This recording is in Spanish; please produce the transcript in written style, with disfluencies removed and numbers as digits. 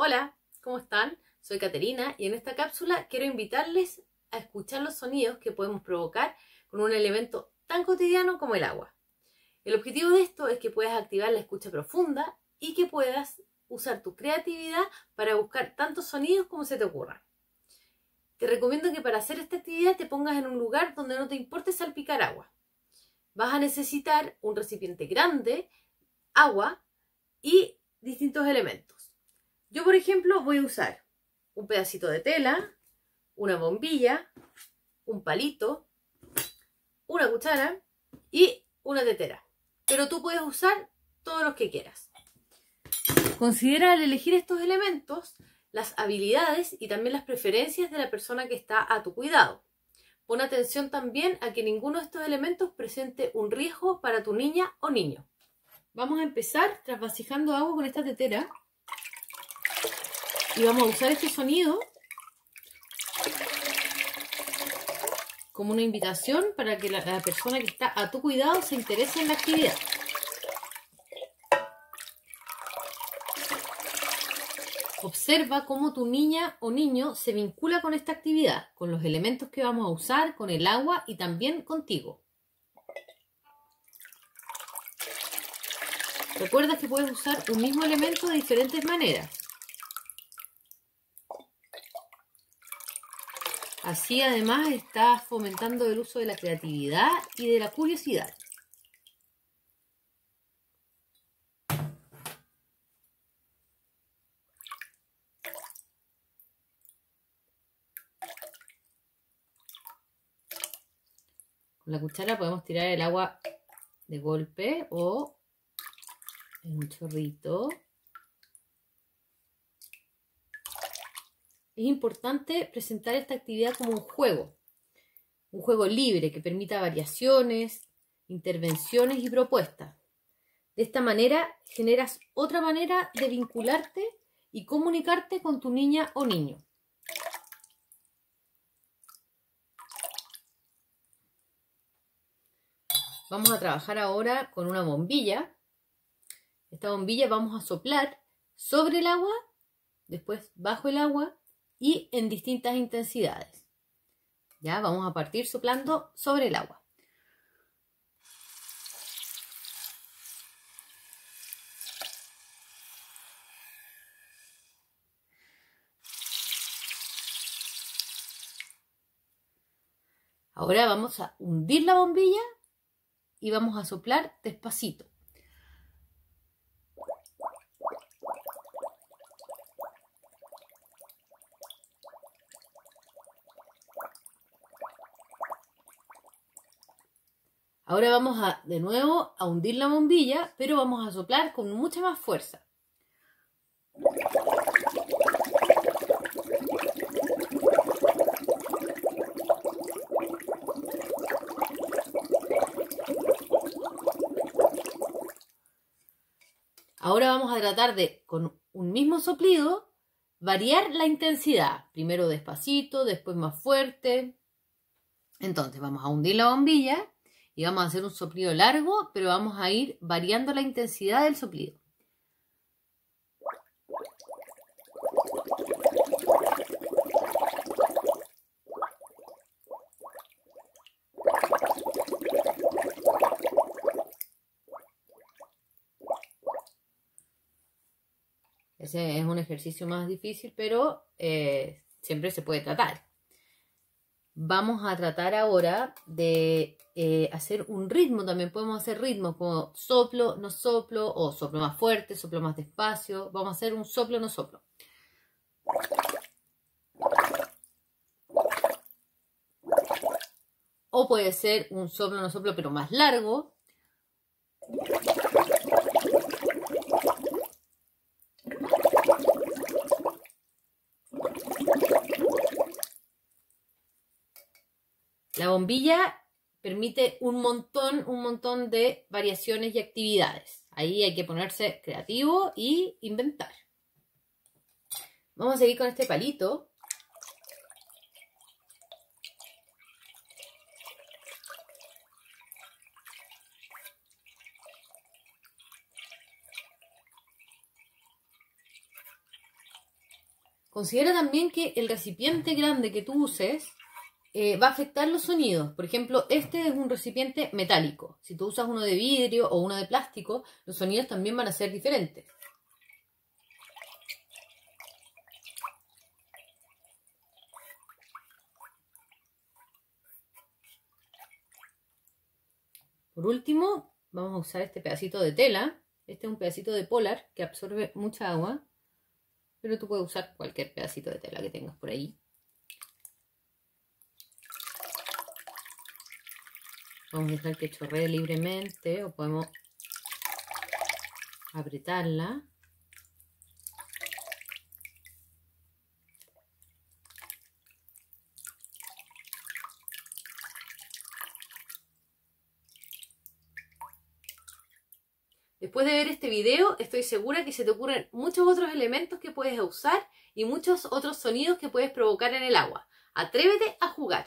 Hola, ¿cómo están? Soy Caterina y en esta cápsula quiero invitarles a escuchar los sonidos que podemos provocar con un elemento tan cotidiano como el agua. El objetivo de esto es que puedas activar la escucha profunda y que puedas usar tu creatividad para buscar tantos sonidos como se te ocurran. Te recomiendo que para hacer esta actividad te pongas en un lugar donde no te importe salpicar agua. Vas a necesitar un recipiente grande, agua y distintos elementos. Yo, por ejemplo, voy a usar un pedacito de tela, una bombilla, un palito, una cuchara y una tetera. Pero tú puedes usar todos los que quieras. Considera al elegir estos elementos las habilidades y también las preferencias de la persona que está a tu cuidado. Pon atención también a que ninguno de estos elementos presente un riesgo para tu niña o niño. Vamos a empezar trasvasijando agua con esta tetera. Y vamos a usar este sonido como una invitación para que la persona que está a tu cuidado se interese en la actividad. Observa cómo tu niña o niño se vincula con esta actividad, con los elementos que vamos a usar, con el agua y también contigo. Recuerda que puedes usar un mismo elemento de diferentes maneras. Así además estás fomentando el uso de la creatividad y de la curiosidad. Con la cuchara podemos tirar el agua de golpe o en un chorrito. Es importante presentar esta actividad como un juego libre que permita variaciones, intervenciones y propuestas. De esta manera generas otra manera de vincularte y comunicarte con tu niña o niño. Vamos a trabajar ahora con una bombilla. Esta bombilla vamos a soplar sobre el agua, después bajo el agua y en distintas intensidades. Ya vamos a partir soplando sobre el agua. Ahora vamos a hundir la bombilla y vamos a soplar despacito. Ahora vamos de nuevo a hundir la bombilla, pero vamos a soplar con mucha más fuerza. Ahora vamos a tratar de, con un mismo soplido, variar la intensidad. Primero despacito, después más fuerte. Entonces vamos a hundir la bombilla y vamos a hacer un soplido largo, pero vamos a ir variando la intensidad del soplido. Ese es un ejercicio más difícil, pero siempre se puede tratar. Vamos a tratar ahora de hacer un ritmo. También podemos hacer ritmos como soplo, no soplo, o soplo más fuerte, soplo más despacio. Vamos a hacer un soplo, no soplo. O puede ser un soplo, no soplo, pero más largo. La bombilla permite un montón de variaciones y actividades. Ahí hay que ponerse creativo y inventar. Vamos a seguir con este palito. Considera también que el recipiente grande que tú uses va a afectar los sonidos. Por ejemplo, este es un recipiente metálico. Si tú usas uno de vidrio o uno de plástico, los sonidos también van a ser diferentes. Por último, vamos a usar este pedacito de tela. Este es un pedacito de polar que absorbe mucha agua, pero tú puedes usar cualquier pedacito de tela que tengas por ahí. Vamos a dejar que chorree libremente o podemos apretarla. Después de ver este video, estoy segura que se te ocurren muchos otros elementos que puedes usar y muchos otros sonidos que puedes provocar en el agua. ¡Atrévete a jugar!